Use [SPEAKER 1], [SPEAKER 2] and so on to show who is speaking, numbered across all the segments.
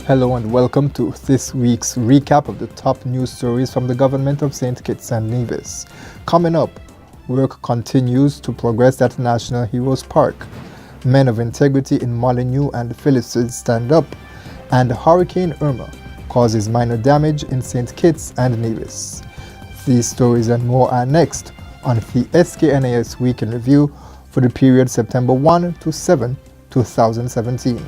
[SPEAKER 1] Hello and welcome to this week's recap of the top news stories from the government of St. Kitts and Nevis. Coming up, work continues to progress at National Heroes Park. Men of integrity in Molyneux and Phillipston stand up, and Hurricane Irma causes minor damage in St. Kitts and Nevis. These stories and more are next on the SKNIS Week in Review for the period September 1 to 7, 2017.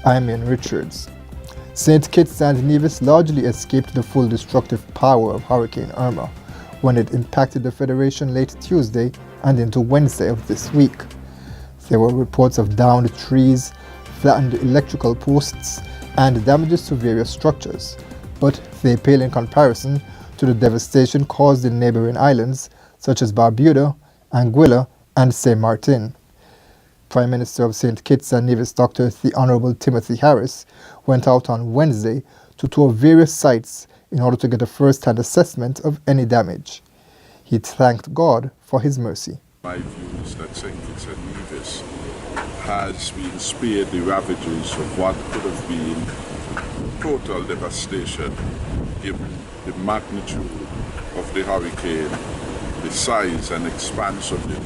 [SPEAKER 1] I'm Ian Richards. St. Kitts and Nevis largely escaped the full destructive power of Hurricane Irma when it impacted the Federation late Tuesday and into Wednesday of this week. There were reports of downed trees, flattened electrical posts, and damages to various structures, but they pale in comparison to the devastation caused in neighboring islands such as Barbuda, Anguilla, and Saint Martin. Prime Minister of St. Kitts and Nevis Dr. The Honourable Timothy Harris went out on Wednesday to tour various sites in order to get a first-hand assessment of any damage. He thanked God for his mercy.
[SPEAKER 2] My view is that St. Kitts and Nevis has been spared the ravages of what could have been total devastation given the magnitude of the hurricane, the size and expanse of it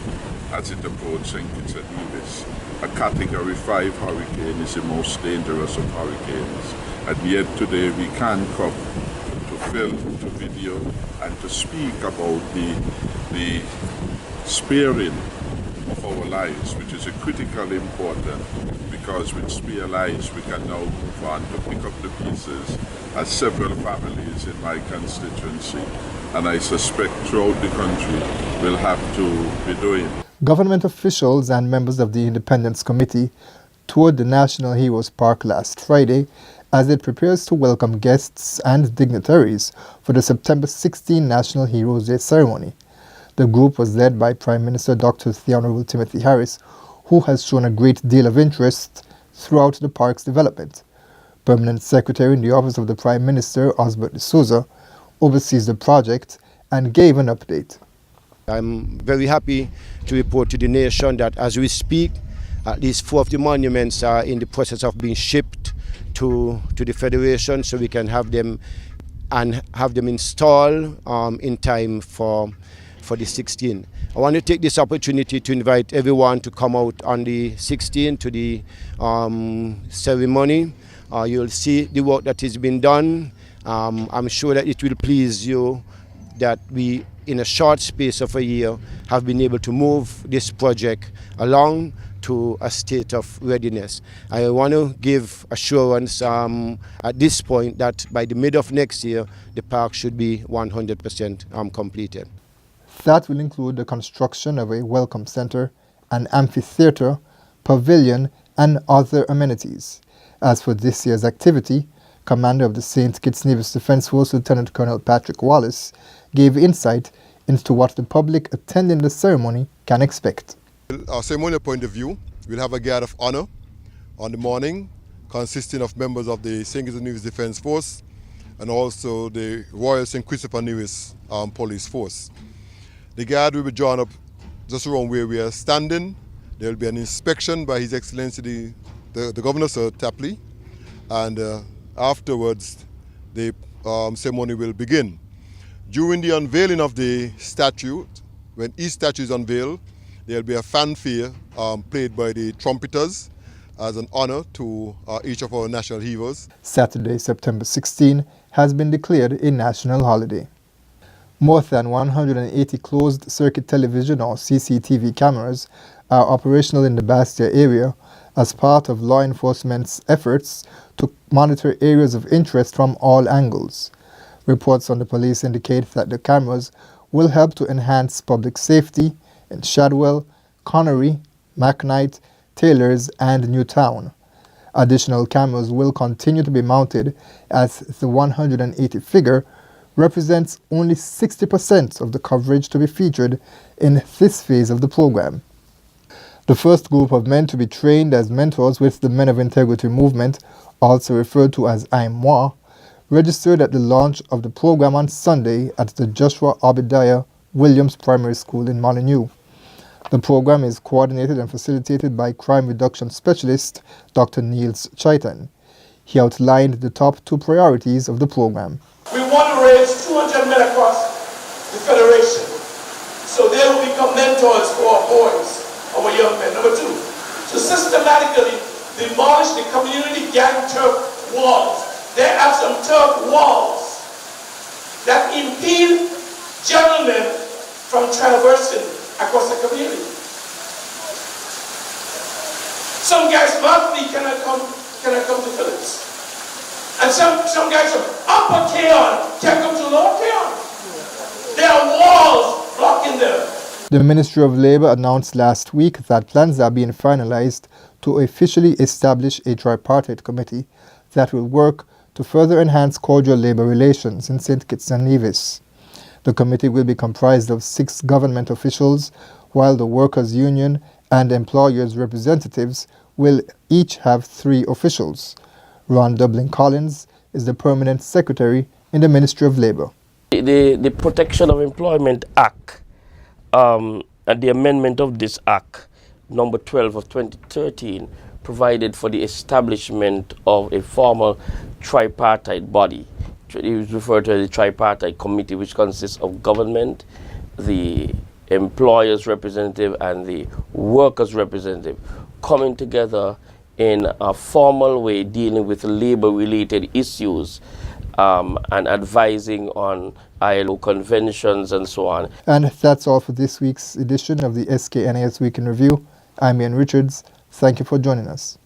[SPEAKER 2] as it approached St. Kitts and Nevis. A Category 5 hurricane is the most dangerous of hurricanes, and yet today we can come to film, to video, and to speak about the sparing of our lives, which is a critically important, because with spare lives we can now move on to pick up the pieces, as several families in my constituency, and I suspect throughout the country, will have to be doing.
[SPEAKER 1] Government officials and members of the Independence Committee toured the National Heroes Park last Friday as it prepares to welcome guests and dignitaries for the September 16 National Heroes Day ceremony. The group was led by Prime Minister Dr. The Honourable Timothy Harris, who has shown a great deal of interest throughout the park's development. Permanent Secretary in the Office of the Prime Minister, Osbert D'Souza, oversees the project and gave an update.
[SPEAKER 3] I'm very happy to report to the nation that as we speak, at least 4 of the monuments are in the process of being shipped to the Federation, so we can have them installed in time for the 16th. I want to take this opportunity to invite everyone to come out on the 16th to the ceremony. You'll see the work that is being done. I'm sure that it will please you that we, in a short space of a year, have been able to move this project along to a state of readiness. I want to give assurance at this point that by the mid of next year, the park should be 100% completed.
[SPEAKER 1] That will include the construction of a welcome centre, an amphitheatre, pavilion, and other amenities. As for this year's activity, Commander of the St. Kitts Nevis Defence Force Lieutenant Colonel Patrick Wallace gave insight into what the public attending the ceremony can expect.
[SPEAKER 4] Our ceremonial point of view, we'll have a guard of honour on the morning consisting of members of the St. Kitts Nevis Defence Force and also the Royal St. Christopher Nevis Police Force. The guard will be drawn up just around where we are standing. There will be an inspection by His Excellency the Governor, Sir Tapley, and afterwards the ceremony will begin. During the unveiling of the statue, when each statue is unveiled, there will be a fanfare played by the trumpeters as an honor to each of our national heroes.
[SPEAKER 1] Saturday, September 16, has been declared a national holiday. More than 180 closed-circuit television or CCTV cameras are operational in the Bastia area as part of law enforcement's efforts to monitor areas of interest from all angles. Reports on the police indicate that the cameras will help to enhance public safety in Shadwell, Connery, McKnight, Taylors, and Newtown. Additional cameras will continue to be mounted as the 180 figure represents only 60% of the coverage to be featured in this phase of the program. The first group of men to be trained as mentors with the Men of Integrity movement, also referred to as I'm Moi, registered at the launch of the program on Sunday at the Joshua Obadiah Williams Primary School in Molyneux. The program is coordinated and facilitated by crime reduction specialist Dr. Niels Chaitan. He outlined the top 2 priorities of the program.
[SPEAKER 5] We want to raise 200 men across the Federation so they will become mentors for our boys, our young men. Number 2, to systematically demolish the community gang turf walls. There are some turf walls that impede gentlemen from traversing across the community. Some guys monthly cannot come to Phillips. And some guys from Upper Keon can't come to Lower Keon. There are walls blocking them.
[SPEAKER 1] The Ministry of Labour announced last week that plans are being finalized to officially establish a tripartite committee that will work to further enhance cordial labour relations in St. Kitts and Nevis. The committee will be comprised of 6 government officials, while the Workers' Union and employers' representatives will each have 3 officials. Ron Dublin Collins is the permanent secretary in the Ministry of Labour.
[SPEAKER 6] The Protection of Employment Act and the amendment of this Act, number 12 of 2013, provided for the establishment of a formal tripartite body. It is referred to as the tripartite committee, which consists of government, the employers' representative, and the workers' representative, coming together in a formal way dealing with labor-related issues and advising on ILO conventions and so on.
[SPEAKER 1] And that's all for this week's edition of the SKNIS Week in Review. I'm Ian Richards. Thank you for joining us.